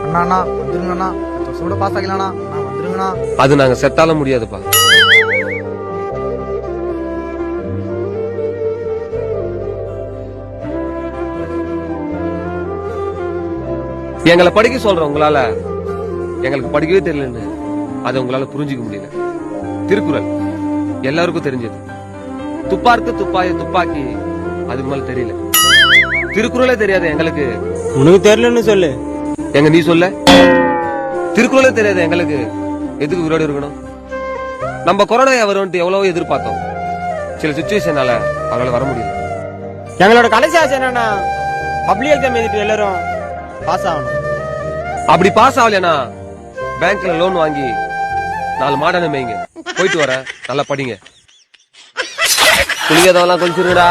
அண்ணா வந்துருங்கண்ணா, சூட பாஸ் ஆகலாண்ணா, வந்துருங்கண்ணா. அது நாங்க செத்தால முடியாதுப்பா. எங்களை படிக்க சொல்ற உங்களால எங்களுக்கு படிக்கவே தெரியலன்னு அதை உங்களால புரிஞ்சுக்க முடியல. திருக்குறள் எல்லாருக்கும் தெரிஞ்சது. துப்பாருக்கு துப்பாய துப்பாக்கி அதுக்கு மேல தெரியல. திருக்குறளே தெரியாது எங்களுக்கு. உனக்கு தெரியலன்னு சொல்லு. எங்க நீ சொல்ல. திருக்குறளே தெரியாது எங்களுக்கு எதுக்கு உயிரோடு இருக்கணும்? நம்ம கொரோனா வரும்ட்டு எவ்வளவோ எதிர்பார்த்தோம். சில சுச்சுவேஷனால அவரால் வர முடியல. எங்களோட கடைசி ஆசை என்னன்னா பப்ளிக் எக்ஸாம் எழுதிட்டு எல்லாரும் பாஸ் ஆகணும். அப்படி பாஸ் ஆகலனா பேங்க்ல லோன் வாங்கி 4 மாடனை மேய்ங்க. போயிட்டு வர நல்லா படிங்க. குளிக்காதவெல்லாம் கொஞ்சிருடா.